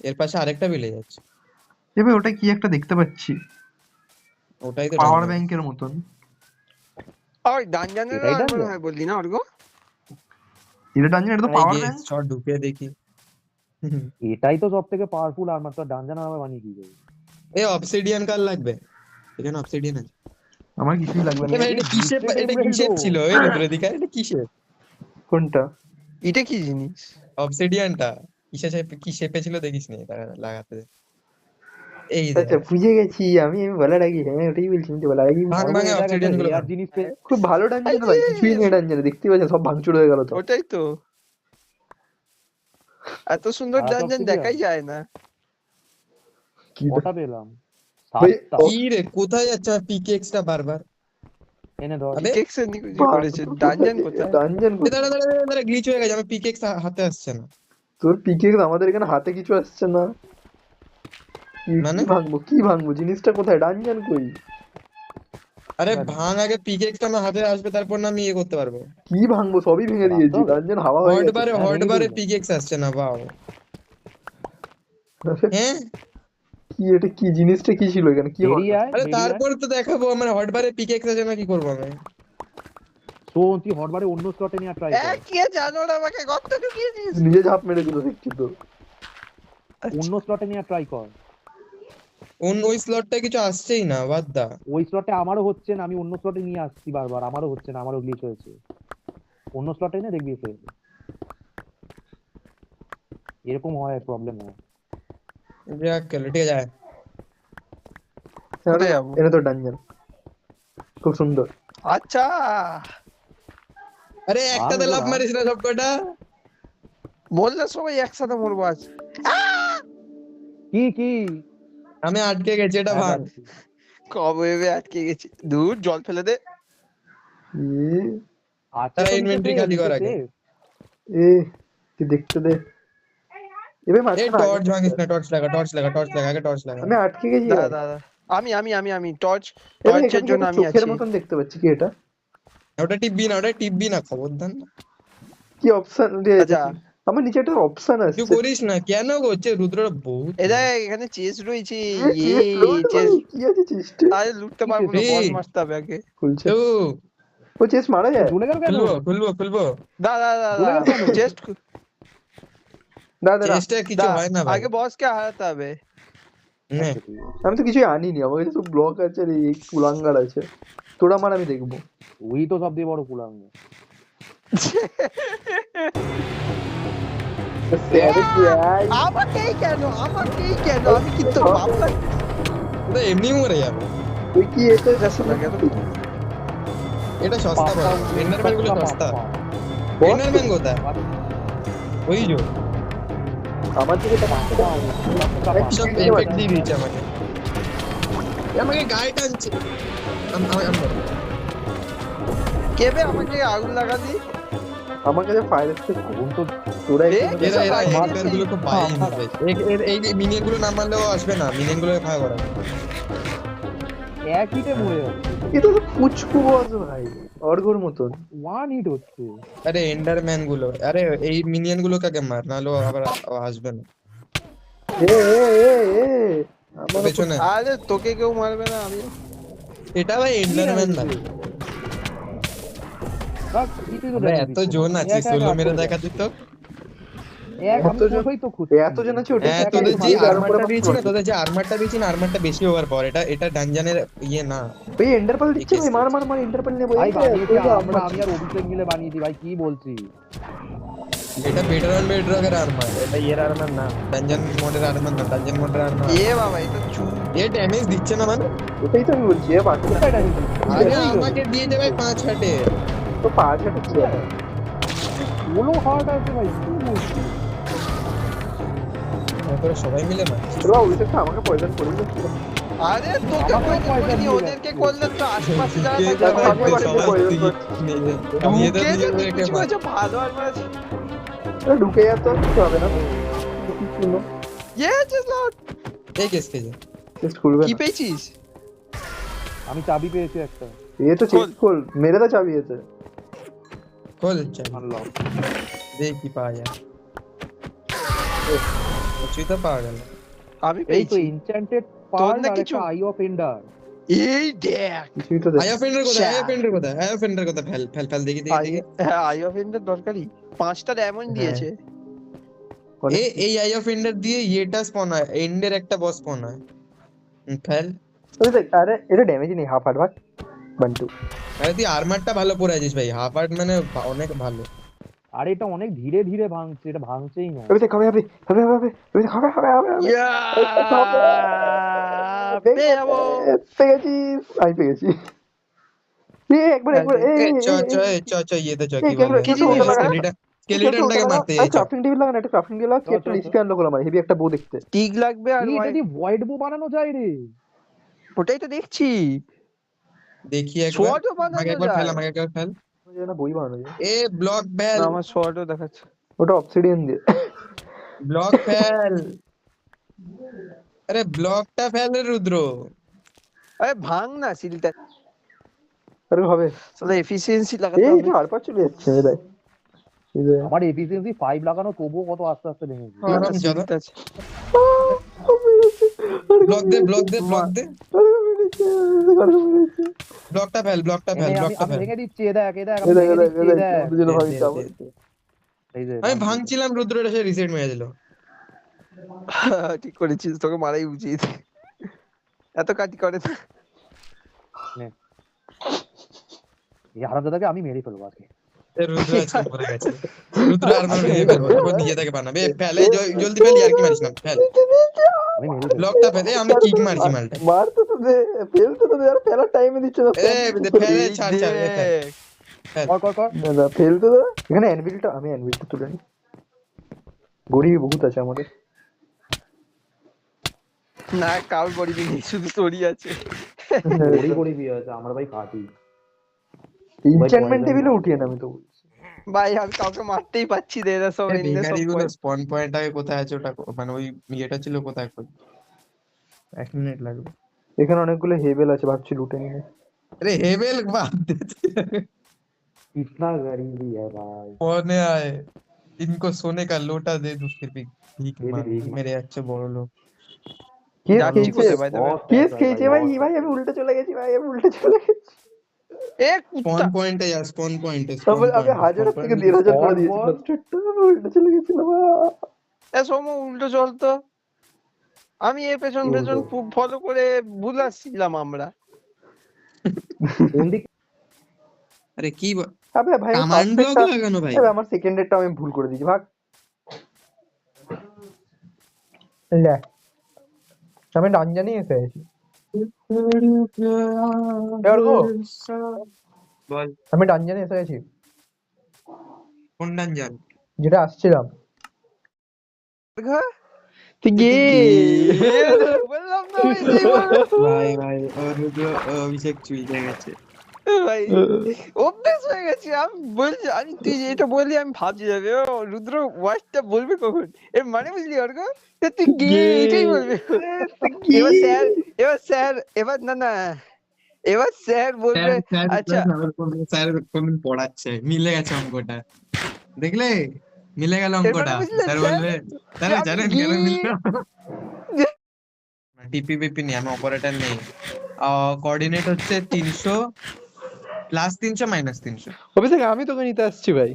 এর পাশে আরেকটা ভিলেজ আছে। এবে ওটা কি একটা দেখতে পাচ্ছি, ওটাই তো পাওয়ার dungeon। ব্যাংকের মতন। ওই ডানজানের এটাই আর মনে dungeon? হয় বললি না অর্গ? এটা ডানজন, এটা তো আরে পাওয়ার গেস ব্যাংক। শট ঢুকে দেখি। এটাই তো সব থেকে পাওয়ারফুল আর্মার, তো ডানজান আর্মার বানিয়ে দিয়েছে। এ অবসিডিয়ান কার লাগবে? এখানে অবসিডিয়ান আছে। আমার কিছুই লাগবে এ না। ভাই এটা কিসের, Gifted এটা Emerald কিসের ও। ছিল এই রুদ্রদিকা? এটা কিসের? কোনটা? এটা কি জিনিস? অবসিডিয়ানটা কিসের শেপে, কি শেপে ছিল দেখিস নি? লাগাতে দে। এই যে আচ্ছা বুঝে গেছি আমি বলার আগে, হ্যাঁ ওটাই বলছি, আমি তো বলার আগে। ভাঙ অর্গ, ভাঙে এটা একটা অবসিডিয়ান গুলো রেয়ার ভাঙ। জিনিস পেয়ে খুব ভালো ডানজন ভাই, কিছুই নেই ডানজনে, দেখতে পাচ্ছেন সব ভাঙচুর হয়ে গেল তো। ওটাই তো, এত সুন্দর আর ডানজান obsidian? দেখাই যায় না। কি কটা পেলাম? ভাই, 7টা। কি রে কোথায় যাচ্ছে আমার পিকেক্সটা বারবার? এনে ধর। আবে পিকেক্সের নিকুচি করেছে, ডানজান কোথায়? ডানজন এ দাঁড়া দাঁড়া দাঁড়া, গ্লিচ হয়ে গেছে, আমার পিকেক্স হাতে আসছে না। তোর পিকে আমাদের এখানে হাতে কিছু আসছে না। মানে? কি ভাঙবো জিনিসটা কোথায়? ডানজন কই? আরে ভাঙ আগে, পিকেক্সটা আমার হাতে আসবে, তারপর না আমি ইয়ে করতে পারবো। কি ভাঙবো? সবই ভেঙে দিয়েছি, ডানজন হাওয়া হয়ে হট গেছে। বারে হ্যাঁ, হট ভেঙে বারে দিলাম। পিকেক্স আসছে না, বাও। হ্যাঁ কি এটা, কি জিনিসটা কি ছিল এখানে? কি বেরিয়ে আয়, আরে বেরিয়ে আয়। তারপর তো দেখাবো আমার হট বারে পিকেক্স আছে না, কি করবো আমি? শোন, তুই হটবারে অন্য স্লটে নিয়ে ট্রাই কর। কে জানো না আমাকে গর্ত ঢুকিয়েছিস। নিজে ঝাঁপ মেরেছিল দেখছি তো। অন্য স্লটে নিয়ে ট্রাই কর। ওই স্লটটা কিছু আসছেই না, বাদ দা। ওই স্লটে আমারও হচ্ছে না, আমি অন্য স্লটে নিয়ে আসছি বারবার, আমারও হচ্ছে না, আমারও গ্লিচ হয়েছে। অন্য স্লটে এনে দেখবি এসে। এরকম হয়, প্রবলেম হয়। যাক গেল, ঠিক আছে। কোথায় যাবো? এটা তো ডানজন, খুব সুন্দর। আচ্ছা, আরে একটাতে ভাঙ লাফ ওরা। মারিস না সব কটা। বললে সবাই একসাথে মরবো আজ। কি কি? আমি আটকে গেছি, এটা ভাঙ। যাচ্ছি। কবে আটকে গেছি, দূর জল ফেলে দে। এ আছে তারা তো ইনভেন্টরি নিচেতে, খালি কর আগে। নিচেতে। এ তুই দেখতে দে। এবার এই মাঝখানে টর্চ ভাঙিস না, টর্চ লাগা, টর্চ লাগা, টর্চ লাগা, আগে টর্চ লাগা। আমি আটকে গেছি। দাদা দাদা, আমি টর্চ, এবার টর্চের এখানে কি জন্য একটা আমি চোখের আছি। মতন দেখতে পাচ্ছি, কি এটা? ওটা টিপবি না, ওটা টিপবি না, খবরদার না। কি অপশন রে? আচ্ছা, আমার নিচে একটা অপশন কিছু আসছে। করিস না, কেন করছে রুদ্র বহুত। এটা এখানে চেস রয়েছে। chest loot ভাই, কি আছে চেস্টে? আরে লুটতে পারবো না, রে। বস মারতে হবে আগে। খুলছে। তো ও চেস্ট মারা যায়? ঝুলে গেল কেন? খুলবো। দাদা ভুলে গেল কেন? চেস্ট দাদা চেষ্টা কিছু হয় না ভাই। আগে বসকে হারাতে হবে। নে, আচ্ছা, ঠিক আছে। আমি তো কিছুই আনিনি, আমার কাছে তো ব্লক আছে আর এই কুলাঙ্গার আছে। তোরা মার, আমি দেখবো। ওই তো সব দিয়ে বড় কুলাঙ্গ। আমাকেই কেন আমি কিন্তু ভাবলাম ওটা এমনি মরে যাবে। ওই কি এটা? এটা সস্তা বল, এন্ডারম্যান গুলো সস্তা। এন্ডারম্যান কোথায়? ওই যে আমার দিকে সব এফেক্ট দিয়ে দিয়েছে আমাকে। আমাকে গায়ে টানছে। কেবে আমাকে আগুন লাগালি। আমার কাছে ফায়ার স্টেপ আগুন তো তোরা এ, একটু এরা এরা এসব এন্ডার গুলো তো পাই না ভাই। এই মিনিয়ন গুলো না মারলেও আসবে না, মিনিয়ন গুলো ফায়ার করা। এক হিটে মরে যাচ্ছে। এটা তো পুচকু বস ভাই, অর্ঘর মতন। ওয়ান হিট হচ্ছে। আরে এন্ডারম্যান গুলো, আরে এই মিনিয়ন গুলো কাকে মার, নাহলে আবার আসবে না। এ এ এ এ আমার পেছনে আরে তোকে কেউ মারবে না, আমি এটা ভাই এন্ডারম্যান না। বাস, হিটই তো আমরা দেখা এত দিচ্ছে জোন না। আছি, একা সোলো একা মেরে আটকে দেখা দিত। আমি এতজন- কোথায় তো খুঁজছি। এতজন আছে ওটা। হ্যাঁ, তোদের যে আর্মারটা দিয়েছি না, আর্মারটা বেশি ওভার পাওয়ার। এটা ডানজানের ইয়ে না। ওই এন্ডারপাল দিচ্ছে ভাই, মার মার মার, এন্ডারপাল নিয়ে ভাই বসে বানিয়েছি আমরা, আমি আর অভিষেক মিলে বানিয়েছি ভাই, কি বলছি? এটা বেটার বেডরকের আর্মার, এটা ইয়ের আর্মার না, ডানজান মোডের আর্মার না, ডানজান মোডের আর্মার। এ বাবা এটা এ ড্যামেজ দিচ্ছে না মানে? ওটাই তো আমি বলছি। এ বাকি কোথায় ডাকিয়েছি? আরে আমাকে দিয়ে যাবে 5 হাটে। তো 5 হাতে কি হবে? ষোলো হার্ট আছে ভাই, কি বলছি? তারপরে সবাই মিলে মার। তোরা অভিষেকটা আমাকে পয়জন করে দিচ্ছি। আরে তোকে আমাকে পয়সা পয়সা করিনি, দিয়ে ওদেরকে যাচ্ছে। করলে তো আশেপাশে যারা কে থাকে যাবে? আমি বাড়িতে সবাই প্রয়োজন তুই- করছি। আমি এদের ঢুকে দিয়ে যদি রেখে কিছু মার। কিছু ভালো আর আছে। তোরা ঢুকে যেত, কিছু হবে না। শুনো, জাস্ট লট এই কেস খেয়ে যা। চেস্ট খুলবে কি না। পেয়েছিস? আমি চাবি পেয়েছি একটা। এ তো চেস্ট খোল, মেরে তো চাবি এতে। খোল চাবি, আনলক। দেখ কি পাওয়া যায়। কিছুই তো পাওয়া গেল। আমি এই তো পেয়েছি এনচ্যান্টেড তোর পার্ল না আর কিছু? একটা আই অফ এন্ডার। এই দেখ কিছুই তো দেখ আই অফেন্ডার কোথায়? I Shyam. অফেন্ডার কোথায়? আই অফেন্ডার কোথায়? ফেল ফেল ফেল দেখি দেখি দেখি। হ্যাঁ আই অফ এন্ডার দরকারি 5টা ডায়মন্ড হ্যাঁ। দিয়েছে। এই আই অফেন্ডার দিয়ে ইয়েটা স্পন হয়, এন্ডের একটা বস স্পন হয়। ফেল। দেখ, আরে এটা ড্যামেজই নেই, হাফ হার্ট ভাগ 1-2। আরে তুই আর্মারটা ভালো পরে আছিস ভাই, হাফ হার্ট মানে অনেক ভালো। আর এটা অনেক ধীরে ধীরে ভাঙছে, এটা ভাঙছেই না। দেখ হবে হবে হবে হবে হবে হবে হবে হবে হবে ইয়া পেয়ে যাবো। পেয়েছিস, আমি পেয়েছি। একবার একবার ইয়েতে চ, এই কি বলে, কি জিনিস ওটা? স্কেলিটনটাকে মারতে যাই, চ। ক্রাফটিং টেবিল লাগা না, একটা ক্রাফটিং টেবিল লাগা, একটা রেসিপি আনলক হলো আমার, হেভি একটা বউ দেখতে। টিক লাগবে আর এই, এটা দিয়ে ভয়েড বো বানানো যায় রে। ওটাই তো দেখছি। দেখি একবার, সোয়ার্ডও আমাকে বানানো একবার ফেল, যায়। আমাকে একবার ফেল। না বই বানানো যায়, এ ব্লক না ফেল, আমার সোয়ার্ডও দেখাচ্ছে। ওটা অবসিডিয়ান দিয়ে। Block fail. আরে ব্লকটা ফেল রে রুদ্র। আরে ভাঙ না সিলটা। আরে হবে, তাহলে এফিসিয়েন্সি লাগাতে এই হবে। এটা আরপার চলে যাচ্ছে দেখ। এই যে আমার এফিসিয়েন্সি 5 লাগানো, তবুও কত আস্তে আস্তে ভেঙেছে। না, না, আরাম জাদা। সিলটা আছে। ব্লক দে, ব্লক দে, ব্লক দে। ব্লকটা ফেল, ব্লকটা ফেল, আমি ব্লকটা আমি ফেল। ভেঙে দিচ্ছি, এ দেখ, এ দেখ, আমি ভেঙে দিচ্ছি, এ দেখ। দুজনে দে, ভাবি দে, যাবো। দে, দে। এই যে আমি ভাঙছিলাম রুদ্র, এটা সে রিসেট মেরে দিল। ঠিক করেছিস, তোকে মারাই উচিত। এত কাটি করে না। এই হারামজাদাকে আমি মেরে ফেলবো আজকে। এ রুদ্র আজকে মরে গেছে। রুদ্র আর মানে ভেঙে ফেলবো, তারপর নিজে থেকে বানাবে। ফেল, এই জলদি ফেল, আর কি মারিস না, ফেল। আমি মেরে ফেলবো। ব্লকটা ফেল, আমি কিক মারছি মালটা। মারতে তো দে, ফেলতে তো দে, আর ফেলার টাইমে দিচ্ছে না। ফেল, ছাড় ছাড়, এ ফেল। কর কর কর। না ফেলতে তো, এখানে অ্যানভিলটা, আমি অ্যানভিলটা তুলে নিই, গরিব বহুত আছে আমাদের। না কাউর গরিবি নেই, শুধু তোরই আছে। গড়ি গড়ি বিয়ে আছে আমার ভাই, কাটি। এনচ্যান্টমেন্ট টেবিলে উঠিয়ে না, আমি তো বলছি। ভাই আমি কাউকে মারতেই পাচ্ছি না, এরা সব এনে সব ভিখারিগুলো স্পন পয়েন্ট আগে কোথায় আছে ওটা, মানে ওই ইয়েটা ছিল কোথায়, 1 মিনিট লাগবে। এখানে অনেকগুলো হেবেল আছে, ভাবছি লুটে নিয়ে। अरे हेवेल बात कितना गरीबी है भाई। पौने आए, इनको सोने का लोटा दे दूं फिर भी भीख ये भी मांग, भीख मेरे अच्छे बड़ो लोग। কেস যাচ্ছি খেয়েছে, কোথায় ভাই তবে? কেস খেয়েছে ভাই, ভাই আমি উল্টে চলে গেছি, ভাই আমি উল্টে চলে গেছি। এ स्पॉन কুত্তা। पॉइंट है यार, स्पॉन पॉइंट है, তারপরে स्पॉन আমি पॉइंट 1000 থেকে 1500 করে দিয়েছি, বল। ফার্স্ট উল্টে চলে গেছিলাম। এ সোমু উল্টো চলতো। আমি এর পেছন পেছন ফলো করে ভুল আসছিলাম আমরা। কোন দিক? अरे की আবে ভাই कमांड ब्लॉक लगानो भाई। আবে আমার সেকেন্ডেরটা আমি ভুল করে দিয়েছি, ভাগ। লে আমি ডানজানি এসে আছি, বল আমি ডানজানি এসে গেছি, কোন ডানজন? যেটা আসছিলাম। তুই গে বললাম না ভাই, সেই বল। ভাই ভাই और जो अभिषेक চুই গেছে ভাই অভ্যেস হয়ে গেছে। আমি বলছি, আমি তুই এটা বললি আমি ভাবছি যাবে ও রুদ্র ওয়ার্ডটা বলবে কখন, এর মানে বুঝলি অর্ক? তুই গে এটাই বলবে। এবার স্যার, এবার না না, এবার স্যার বলবে আচ্ছা স্যার কোন পড়াচ্ছে, মিলে গেছে অঙ্কটা, দেখলে মিলে গেল এর অঙ্কটা। মানে বুঝলেন স্যার স্যার? বলবে, স্যার আমি জানেন গি- কেন মিললো? টিপি বিপি নেই, আমি অপারেটর নেই। কোঅর্ডিনেট হচ্ছে 300 প্লাস 300 মাইনাস 300। অভিষেক আমি তোকে নিতে আসছি ভাই।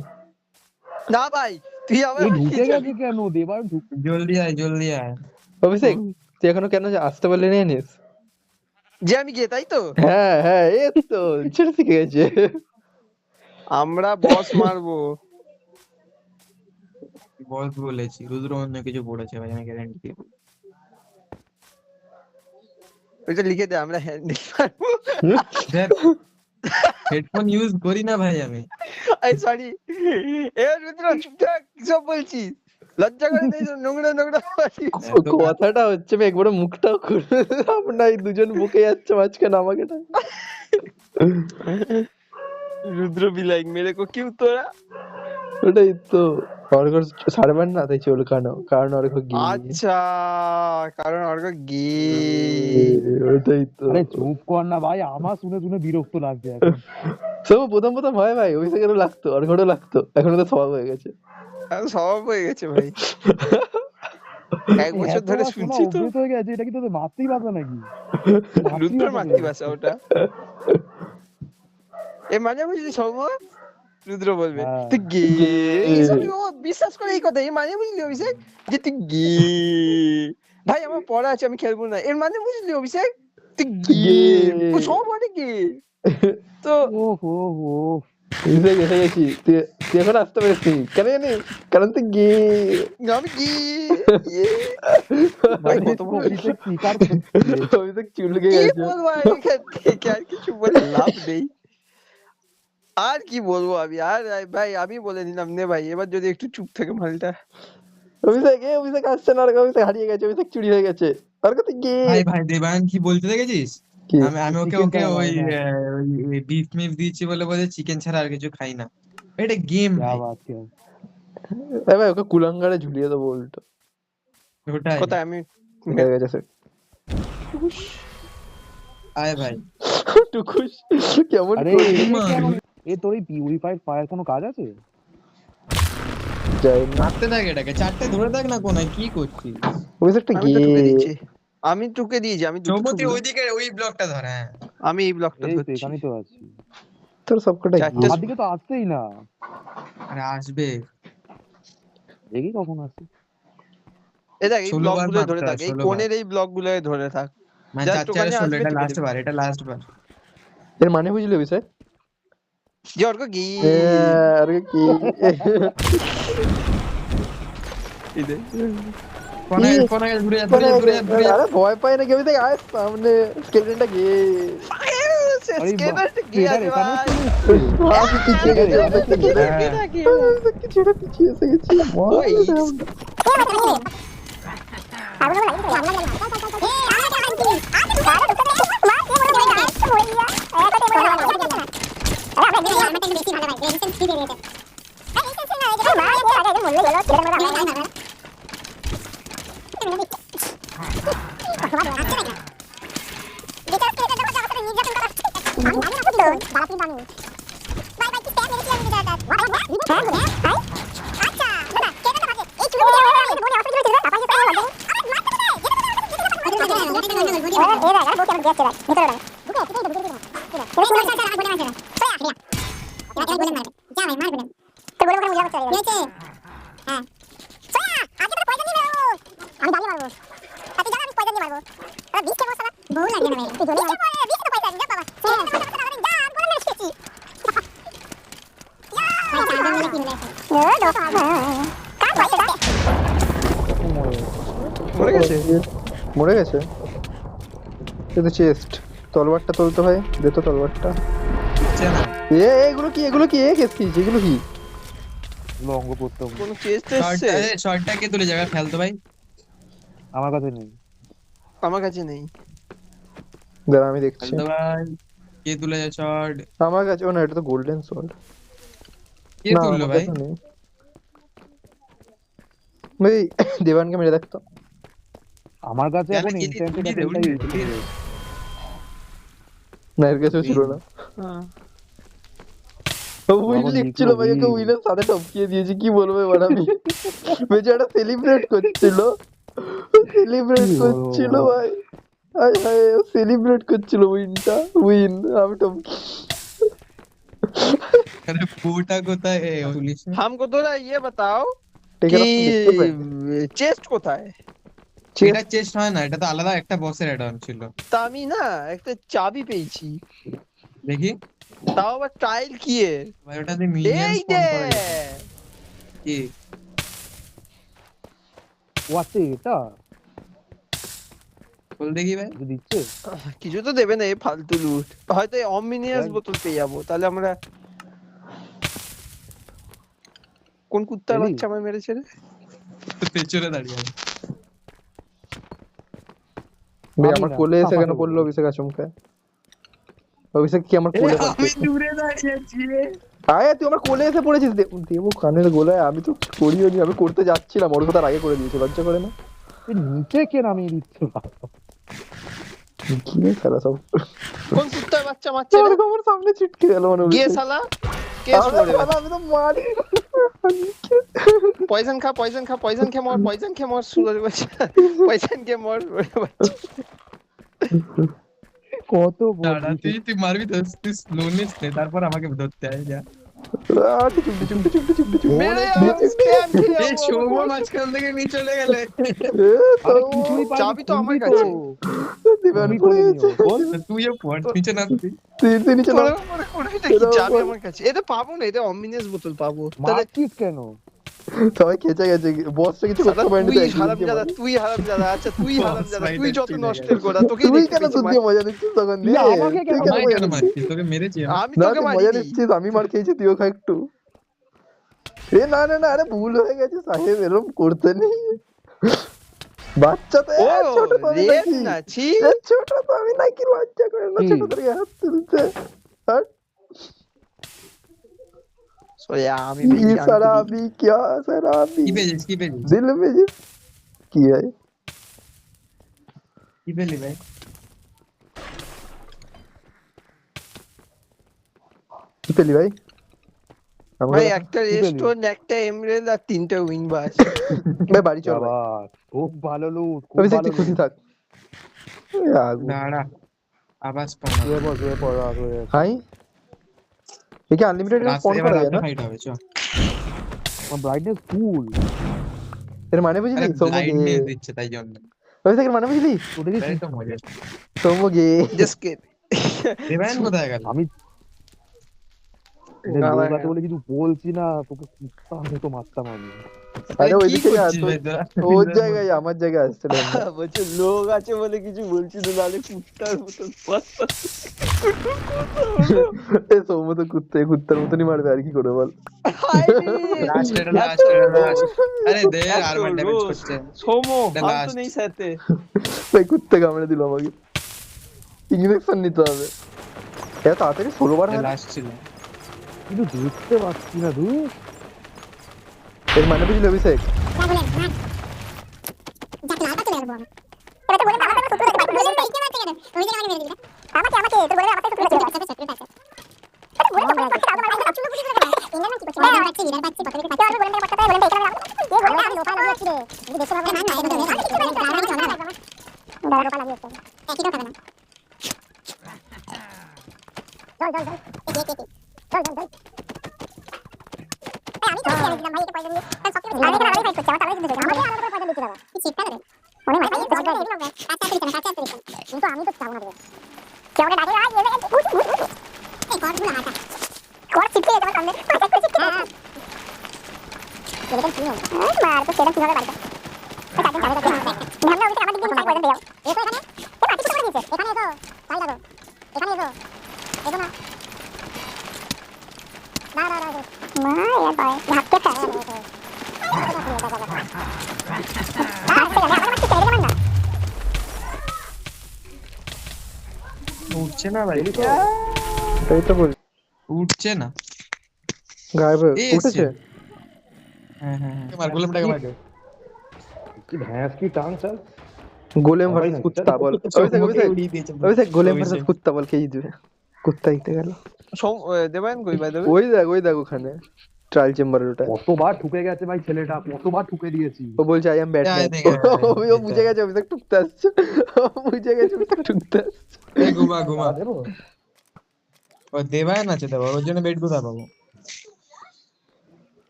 না ভাই তুই আমার এই ঢুকে গেছে কেন? দেবার জলদি আয়, জলদি আয়। অভিষেক তুই এখনো কেন আসতে পারলি না জানিস? যে আমি গে তাই তো হ্যাঁ হ্যাঁ, এই তো ছেড়ে শিখে গেছে। আমরা বস মারবো। বস বলেছি, রুদ্র অন্য কিছু পড়েছে ভাই, আমি গ্যারান্টি দিয়ে বলছি। ওইটা লিখে দে, আমরা হ্যান্ডেল মারবো। হেডফোন ইউজ করি না ভাই আমি। আই সরি, এ রুদ্র চুপ থাক, কি সব বলছিস? লজ্জা করে দেয়, নোংরা নোংরা বলছিস। কথাটা হচ্ছে আমি একবার মুখটাও খুললাম না, এই দুজন বুকে যাচ্ছে মাঝখানে আমাকে না। রুদ্র বি লাইক মেরে কো কিউ তোরা। ওটাই তো, অর্ঘ সার্ভার না তাই চলকানো, কারণ অর্ঘ গিয়ে আচ্ছা কারণ অর্ক গে। ওটাই তো। আরে চুপ কর না ভাই, আমার শুনে শুনে বিরক্ত লাগছে এখন। সব প্রথম প্রথম হয় ভাই, অভিষেকেরও লাগতো, অর্ঘরও লাগতো, এখন তো স্বভাব হয়ে গেছে। স্বভাব হয়ে গেছে ভাই। এক বছর ধরে শুনছি তো। অভ্যেস হয়ে গেছে, এটা কি তোদের মাতৃভাষা নাকি? রুদ্রের মাতৃভাষা মাতৃভাষা ওটা। এ মানে বুঝলি সৌম্য, রুদ্র বলবে হ্যাঁ। তুই গে, এইসব ও বিশ্বাস করে এই কথা। এর মানে বুঝলি অভিষেক, যে তুই গে, ভাই আমার পড়া আছে আমি খেলবো না, এর মানে বুঝলি অভিষেক, তুই গে, ও সব মানে গে। তো ওহ ওহ ওহ। এসে এসে গেছি, তুই তুই এখন আসতে পারিসনি কেন জানিস? কারণ তুই গে। আমি গে, ইয়ে। ভাই মানে কত বড় অভিষেক স্বীকার করছে। অভিষেক চুলকে কি গেছে। বলবো আর এখান থেকে, আর কিছু বলে লাভ নেই। আর কি বলবো আমি আর, ভাই আমি বলে নিলাম নে ভাই, এবার যদি একটু চুপ থাকে মালটা। অভিষেক আসছে না, আর অভিষেক হারিয়ে গেছে, অভিষেক চুরি হয়ে গেছে। আর কত গে ভাই ভাই দেবায়ন কি বলতে দেখেছিস? কি? আমি ওকে Chicken ওকে চাই ওই ভাই, হ্যাঁ। বিফ মিফ দিয়েছি বলে বলে চিকেন ছাড়া আর কিছু খাই না। এটা গেম क्या ভাই, बात है। এ ভাই ওকে কুলাঙ্গারে ঝুলিয়ে দেবো উল্টো। ওটাই। কোথায় আমি হয়ে গেছে সে। আয় ভাই, টুকুস কেমন আরে করলি? এ মা। কেন, এ তোর এই পিউরিফাইড ফায়ার কোনো কাজ আছে? যাই না। মারতে থাক এটাকে, চারটে ধরে থাক না কোনায়, কি করছিস? অভিষেকটা আমি গে। তো টুকে দিয়েছি, আমি টুকে দিয়েছি, আমি দুটো সৌমতি টুকলাম। ওইদিকে ওই ব্লকটা ধর। হ্যাঁ আমি এই ব্লকটা এই তো ধরছি। এখানেই তো আছি। তোর সবকটা চারটে গে। আমার দিকে তো আসছেই না, আরে আসবে, দেখি কখন আসে। এই দেখ এই 16 ব্লক বার গুলোয় মারতে ধরে হয়, থাক, এই 16 বার। কোণের এই ব্লক গুলোয় ধরে থাক, মানে জাস্ট 4 ওখানে 4 16, আসবে এটা টিপে লাস্ট দিবি। বার, এটা লাস্ট বার। এর মানে বুঝলি অভিষেক? যে অর্ক গি আর কি এই দেখ। কোনায় কোনায় ঘুরে যা, ঘুরে যা, ঘুরে যা, ঘুরে যা। আরে ভয় পায় না কি অভিষেক? আয় সামনে, স্কেলেটনটা গে। আরে স্কেনারটা গি ট্রেডার আছে এখানে ভাই। আমি পিছিয়ে গেছি, এখানে অভিষেক ছিল, গে। হ্যাঁ। অভিষেককে ছেড়ে পিছিয়ে এসে গেছি। ওই মরে গেছে। মরে গেছে। কিন্তু চেস্ট, তলোয়ারটা তুলতে হয়, দে তো তলোয়ারটা। হচ্ছে না। এগুলো কি, এগুলো কি, এ কেস কি এগুলো কি? এগুলো অঙ্গ প্রত্যঙ্গ কোন চেস্ট এসছে? শর্টটা কে তুলে যাবে, ফেলতো ভাই। আমার কাছে নেই। আমার কাছে নেই। দাঁড়া আমি দেখছি। ফেলতো ভাই, কে তুলে যায় শর্ট? আমার কাছে, ও না, এটা তো গোল্ডেন সোর্ড। কে না তুললো আমার ভাই? কাছে নেই। ভাই দেবানকে মেরে দেখতো। আমার কাছে তাহলে এখন এদিকে ইনস্ট্যান্ট উড়িয়ে দে, অ্যাপেলটাই উড়িয়ে দে, বেশি উড়িয়ে দে। রয়েছে। না এর কাছেও ছিল না। হ্যাঁ। উইন যখন লিখছিল লিখলো ভাই, ওকে win। উইনের সাথে টপকিয়ে দিয়েছি, কি বলবো এবার আমি। বেচারা সেলিব্রেট করছিল, সেলিব্রেট কি বলবো করছিল ভাই। ভাই। আয় হায়, ও সেলিব্রেট করছিল উইনটা, উইন আমি টপকি। আরে পুটা কোথায় তুলিস না? हमको थोड़ा ये बताओ টেকার कि দেখতে পাই। চেস্ট কোথায়? এটা চেস্ট হয় না, এটা তো আলাদা একটা বসের অ্যাড অন ছিল। তা আমি না একটা চাবি পেয়েছি, দেখি তাও আবার ট্রায়াল কিয়ে। ভাই, ওটাতে মিনিয়ন এই স্পন দে করে গেছে। কি ও আচ্ছা, এটা বল দেখি ভাই। কিছু দিচ্ছে। কিছু তো দেবে না, এই ফালতু লুট। হয়তো অমিনিয়াস দেখ। বোতল পেয়ে যাবো, তাহলে আমরা। কোন কুত্তার পেলি? বাচ্চা আমায় মেরেছে রে? পেছনে দাঁড়িয়ে আছে। ভাই আমি আমার না, কোলে এসে কেন আমাকে পড়লো বলবি। অভিষেক আচমকা? অভিষেক কি আমার কোলে আমি পড়ছে? দূরে দাঁড়িয়ে আছি রে। আয় তুই আমার কোলে এসে পড়েছিস, দেবো কানের গোলায়। আমি তো করিও নি, আমি করতে যাচ্ছিলাম, ওর কথা আগে করে দিয়েছি, লজ্জা করে না? এই নিচে কে নামিয়ে দিচ্ছে বাবা? কি রে শালা সব, কোন কুত্তার বাচ্চা মারছে রে? আমার সামনে ছিটকে গেল মনে গিয়ে হচ্ছে। শালা, কে আরে সরে? শালা, আমি তো মারি। পয়জন খা পয়জন খেয়ে মর সুরের বাচ্চা পয়জন খেয়ে মর সুরের বাচ্চা কত দাঁড়া, তুই মারবি তো, তুই স্লোনেস নে, তারপর আমাকে ধরতে আয় যা। মেরে আমি স্ক্যাম খেয়ে এই যাবো। সৌম্য মাঝখান থেকে নিয়ে চলে গেলে। আরে কিছুই পাইনি, চাবি তো আমার খুলবি কাছে। দিবান তুমি পড়ে খুলে গেছে। নিও, বল। তুইও পড় নিচে না তুই। তুই নিচে নাম। এটা কি চাবি আমার কাছে? এটা পাবো না, এটা অমিনিয়াস বোতল পাবো। তাহলে মারছিস কেন? সবাই খেচে গেছে, বসটা কিছু করতে পারেনি তো, তুই হারামজাদা, আচ্ছা তুই হারামজাদা, তুই যত নষ্টের গোড়া, তোকে তুই কেন তোর দিয়ে মজা নিচ্ছিস তখন? তুই নে, আমাকে তুই কেন কেন আমায় মজা কেন নিচ্ছিস? মারছিস? তোকে মেরেছি আমি। আমি না তোকে তুই মজা মারিনি। নিচ্ছিস, আমি মার খেয়েছি, তুইও খা একটু। এ না না না, আরে ভুল হয়ে গেছে সাহেব, এরকম করতে নেই। বাচ্চা তো ও ছোট তো আমি রেড নাকি, না ছি। ছোট তো আমি নাকি, লজ্জা করে না কি? ছোটদেরকে হাত তুলতে। হাট। সরি আমি ये বেশি शराबी क्या शराबी কি পেয়েছিস? কি পেয়েছিস? दिल में जो কি है কি পেলি ভাই? কি পেলি ভাই? ভাই একটা রেস্টুরেন্ট, একটা এমরেল আর 3টে উইং বাস। ভাই বাড়ি চল ভাই, শাবাশ, খুব ভালো লুট, খুব আমি ভালো একটু খুশি লুট। থাক। আগুন দাঁড়া, আওয়াজ পাওয়া শুয়ে পড়, রাত হয়ে গেছে। হাই, দেখি আনলিমিটেড ফোন রাস্তায় এবার করা যায় রাতে না? ফাইট হবে, চল। আমার ব্রাইটনেস ফুল। এর মানে বুঝলি? আরে সৌম্য লাইট গে, নিয়ে দিচ্ছে তাই জন্য। ওই থেকে মানে বুঝলি? ওটা কি? এটাই তো মজা। সৌম্য গে, জাস্ট কিড। দেবায়ন কোথায় গেল? আমি গালা লোক আছে গালা। বলে কিছু বলছি না, তোকে কুত্তার মতো মারতাম আমি। আরে ওই কি দিকে যা, করছিস তোর ভাই তোরা? ওর জায়গায় আমার জায়গায় আসছে না। বলছে লোক আছে বলে কিছু বলছি না, নাহলে কুত্তার মতো এ সৌম্য তো কুত্তার মতনই মারবে, আর কি করে বল? লাস্ট এটা লাস্ট। আরে দে, আর মান ড্যামেজ করছে। সোমো এটা হাম তো last। নেই সাথে। ভাই কুত্তে কামড়ে দিল আমাকে, ইঞ্জেকশন নিতে হবে। এত তাড়াতাড়ি 16 বার হয় না? লাস্ট ছিল। কিন্তু দেখতে পাচ্ছি না তুই। এর মানে বুঝলি অভিষেক? উঠছে না ভাই, তাই তো বল, উঠছে না। গায়েব হয়ে এই উঠেছে। এসছে। হ্যাঁ হ্যাঁ হ্যাঁ, মার গোলামটাকে মার দে। কি ভ্যাঁস কি টান স্যার। গোলেম হয় ভার্সেস নাকি? কুত্তা বল, অভিষেক চৌম্বকে অভিষেক উড়িয়ে দিয়েছে। অভিষেক গোলেম ভার্সেস অভিষেক। কুত্তা বল, কে জিতবে? কুত্তা জিতে গেল। দেবায়ন কই বাই দেবে? ওই দেখ ওখানে ট্রায়াল চেম্বারের ওটা। কতবার ঠুকে গেছে ভাই ছেলেটা, কতবার ঠুকে দিয়েছি। ও বলছে আই এম ব্যাটম্যান। দেখে, ও বুঝে গেছে অভিষেক টুকতে আসছে, ও বুঝে গেছে অভিষেক টুকতে আসছে। এই ঘুমা। দেবো? ও দেবায়ন আছে তো, ওর জন্য বেড কোথায় পাবো?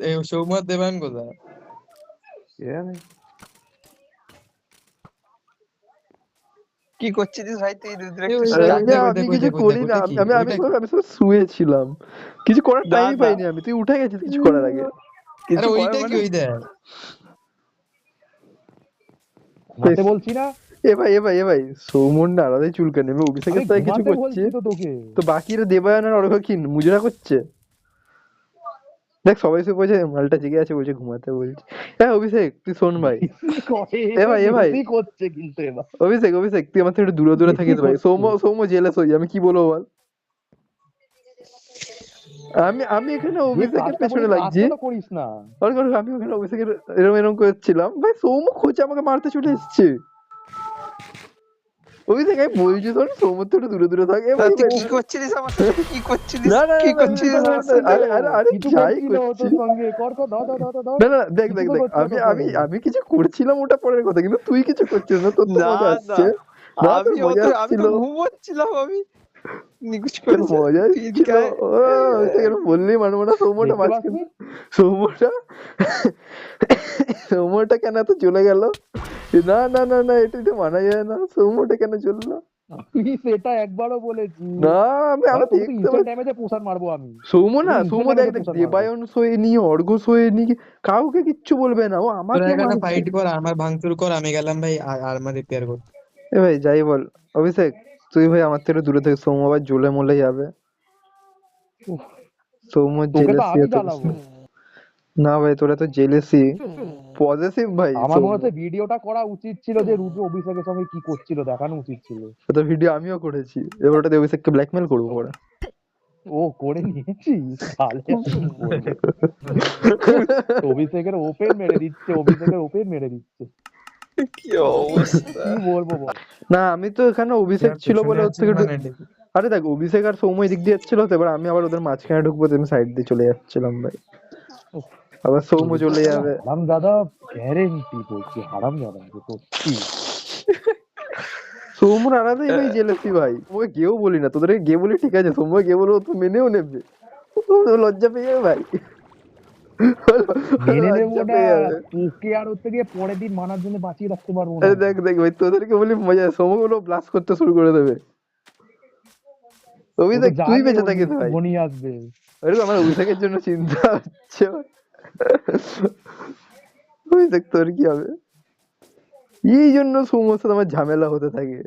এই সৌম্য দেবায়ন কোথায়? কে জানে? কি করছিস ভাই তুই রুদ্র? এই ওই আরে দেখো, আমি দেখো, কিছু দেখো, করি দেখো, না, দেখি, আমি আমি ওইটা আমি শুধু শুয়েছিলাম, কিছু করার না, টাইমই না। পাইনি আমি। তুই উঠে গেছিস কিছু করার আগে। আরে ওইটা কি ওই দেখ। ঘুমাতে বলছি না। এ ভাই সৌমন না আলাদাই চুলকে নেবে, অভিষেকের আমি তাই কিছু ঘুমাতে করছে বলছি তো তোকে। তো বাকিরা দেবায়ন আর ওরা কি মুজরা করছে? দেখ সবাই সে বলছে মালটা জেগে আছে, বলছে ঘুমাতে বলছে। হ্যাঁ অভিষেক তুই শোন ভাই, ভাই। কি করছে কিন্তু এবার। অভিষেক তুই আমার থেকে একটু দূরে দূরে থাকিস ভাই। সৌম্য জেলাস হই, আমি কি বলবো বল? আমি এখানে অভিষেকের পেছনে লাগছি, কাজটা তো করিস না। আমি ওখানে অভিষেকের এরম করছিলাম ভাই। সৌম্য খোঁজে আমাকে মারতে চলে এসছে। অভিষেক আমি বলছি শোন, সৌমর থেকে দূরে দূরে থাকে। তা তুই কি করছিলিস আমার সাথে? কি করছিলিস? না না কি না, করছিলিস না, আমার না, সাথে? আরে কিছু যাই করছিল ও করছি। তোর সঙ্গে, কর কর, দাও দাও দাও দাও দাও। না না, দেখ কিছু দেখ তো দেখ, করছিল আমি তোর আমি সঙ্গে। আমি কিছু করছিলাম ওটা পরের কথা, কিন্তু তুই কিছু করছিস না, তোর তো না মজা না, আসছে। না তোর আমি মজা আমি আসছিল, তো ঘুমোচ্ছিলাম, আমি নিকুচ তোর করেছি। মজা তুই আসছিল। এদিকে আয়। ও সেখানে বললেই মানবো না। সৌম্যটা দেখতে মাঝখানে, পাসনি? সৌম্যটা সৌম্যটা কেন এত চলে গেল? না না না না, এটা এটা মানা যায় না। সৌম্যটা কেন চললো? আমি সেটা একবারও বলেছি। না আমি আমি তোকে তো দেখতে ইনস্ট্যান্ট পাচ্ছি ড্যামেজে পোষার মারবো আমি। সৌম্য না, তোকে সৌম্য instant দেখ damage এ দেখ, পোষার মারবো। দেবায়ন সোয়েনি, অর্ঘ সোয়েনি, কাউকে কিচ্ছু বলবে না, ও তোরা আমাকে একটা মারছে। ফাইট কর, আর্মার ভাঙচুর কর, আমি গেলাম ভাই আর্মার রিপেয়ার করতে। এ ভাই যাই বল অভিষেক, তুই ভাই আমার থেকে দূরে থেকে, সৌম্য আবার জ্বলে মলে যাবে। উফ, সৌম্য তোকে তো জেলেসি আমি এত জ্বালাবো। বেশি। না ভাই তোরা তো জেলেসি পজেসিভ ভাই। আমার সৌম্য মনে হচ্ছে ভিডিওটা করা উচিত ছিল, যে রুদ্র অভিষেকের সঙ্গে কি করছিল দেখানো উচিত ছিল। তো ভিডিও আমিও করেছি, এবার ওটাতে অভিষেককে ব্ল্যাকমেল করবো ওরা। ও করে নিয়েছিস তাহলে আর কি বলবো। অভিষেকের ওপেন মেরে দিচ্ছে, অভিষেকের ওপেন মেরে দিচ্ছে, কি অবস্থা! কি বলবো বল। না আমি তো এখানে অভিষেক ছিল বলে ওর থেকে আরে দেখ অভিষেক আর সৌম্য এদিক দিয়ে যাচ্ছিল, তো এবার আমি আবার ওদের মাঝখানে ঢুকবো, তো আমি সাইড দিয়ে চলে যাচ্ছিলাম ভাই। আবার সৌম্য চলে যাবে। হারাম দাদা, গ্যারেন্টি বলছি হারাম দাদা, সত্যি। সৌম্যর আলাদাই ভাই জেলেসি ভাই, ওকে গেও বলি না, তোদেরকে গে বলি ঠিক আছে, সৌম্য গে বলবো তো মেনেও নেবে, ও লজ্জা পেয়ে যাবে ভাই। মেনে নেবো লজ্জা না, পেয়ে যাবে। তোকে আর হচ্ছে গিয়ে পরের দিন মানার জন্য বাঁচিয়ে রাখতে পারবো না। আরে দেখ দেখ ভাই, তোদেরকে বলি মজা, সৌম্যগুলো ব্লাস্ট করতে শুরু করে দেবে। অভিষেক তুই বেঁচে থাকিস ভাই, মনি আসবে। আরে আমার অভিষেকের জন্য চিন্তা হচ্ছে। অভিষেক তোর কি হবে? এই জন্য সৌম্যর সাথে আমার ঝামেলা হতে থাকে,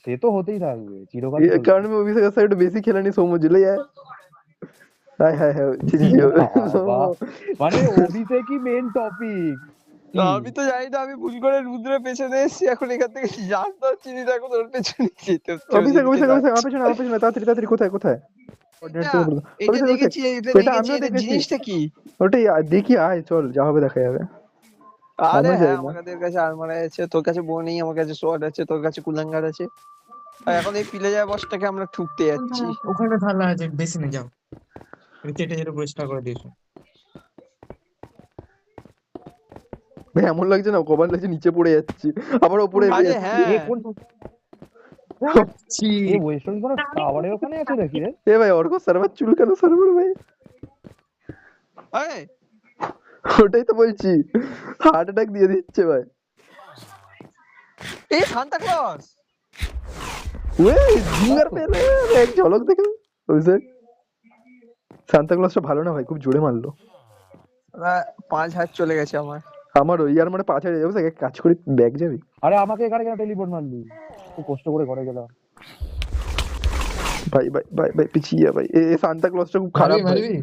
সে তো হতেই থাকবে চিরকাল। এই কারণে আমি অভিষেকের সাথে একটু বেশি খেলে নি, সৌম্য জেলে যায়। হায় হায় হায়, ছি, ছি, ছি, সৌম্য। মানে অভিষেকই মেন টপিক। আমি তো জানি না, আমি ভুল করে রুদ্রের পেছনে এসেছি, এখন এখান থেকে জানতে পারছি না, এখন ওর পেছনে যেতে হচ্ছে। অভিষেক ওদিকে অভিষেক অভিষেক, আমার যাচ্ছি। পেছনে আমার পেছনে, তাড়াতাড়ি তাড়াতাড়ি, কোথায় কোথায়? এটা অভিষেক, অভিষেক, দেখেছি, এটা এটা দেখেছি, আমিও এটা দেখেছি। জিনিসটা কি? ওটাই দেখি, আয় চল, যা হবে দেখা যাবে। আরে আমরা যাই হ্যাঁ, না। আমাদের কাছে আর্মার আছে, তোর কাছে বউ নেই, আমার কাছে সোয়ার্ড আছে, তোর কাছে কুলাঙ্গার আছে। আর এখন এই পিলে যায় বসটাকে আমরা ঠুকতে যাচ্ছি। ওখানে থালা আছে, বেশি না, যাও কেটে যেতে পরিষ্কার করে দিয়েছো। ভাই এমন লাগছে না, কভার লাগছে, নিচে পড়ে যাচ্ছি, আবার ওপরে এসে আরে যাচ্ছি। হ্যাঁ, এ ওয়েস্টার্ন কোনো টাওয়ারের ওখানে আছে নাকি রে? এ ভাই অর্ঘ সার্ভার চুলকানো সার্ভার ভাই, আরে ওটাই তো বলছি, হার্ট অ্যাটাক দিয়ে দিচ্ছে ভাই। এই সান্তা ক্লজ! ওয়ে জিঙ্গার পেলে এক ঝলক দেখে অভিষেক, সান্তা ক্লজটা ভালো না ভাই, খুব জোরে মারলো। 5,000 চলে গেছে আমার। আমার ওই আর মানে 5,000 অভিষেক, এক কাজ করি, ব্যাগ যাবি? আরে আমাকে এখানে কেন টেলিপোর্ট মারলি? খুব কষ্ট করে ঘরে গেলাম। ভাই ভাই ভাই ভাই পিছিয়ে যা ভাই, এ সান্তা ক্লজটা খুব খারাপ ভাই। মারবি?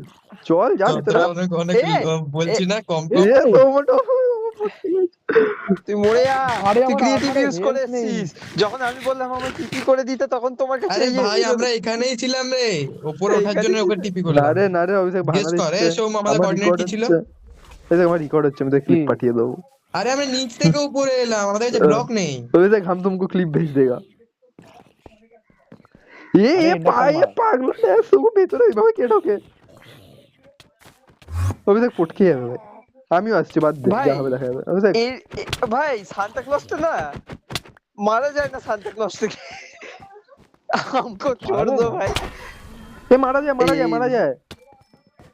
চল যা ভিতরে। অনেক অনেক এ, বলছি না, কম এ কম। টমেটো, তুই মরে যা। আরে তুই আমার ক্রিয়েটিভ আর্মারে ইউজ করে health নেই। এসেছিস। যখন আমি বললাম আমার টিপি করে দিতে, তখন তোমার কাছে আরে ইয়ে ভাই ছিল। আমরা এখানেই ছিলাম রে, উপরে ওঠার এইখানেই জন্য ওকে ছিলাম। টিপি না করলাম। রে না রে অভিষেক ভাঙা Guess কর, দিচ্ছে। সৌম্য, আমাদের আমার coordinate রেকর্ড কি ছিল? হচ্ছে, এই দেখ আমার রেকর্ড হচ্ছে, আমি তোকে ক্লিপ কি? পাঠিয়ে দেবো। আরে আমরা নিচ থেকে উপরে এলাম, আমাদের কাছে ব্লক নেই। अभिषेक हम तुमको क्लिप भेज देगा। ये अरे इंडक्शन ये मार। पागल है, सुबह ভেতরে এইভাবে কে ঢোকে? অভিষেক পটকে যাবে ভাই, আমিও আসছি, বাদ দে, ভাই, যা হবে দেখা যাবে। অভিষেক ভাই সান্তা ক্লজটা না মারা যায় না, সান্তা ক্লজটাকে আমাকে ছোড় দো ভাই। এ মারা যায় মারা যায় মারা যায়,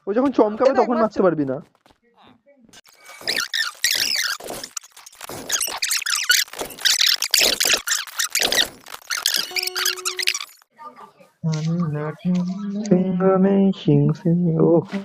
ও যখন চমকাবে এ দেখ, তখন মারতে পারবি না। সিংহ মে সিং সিং, ও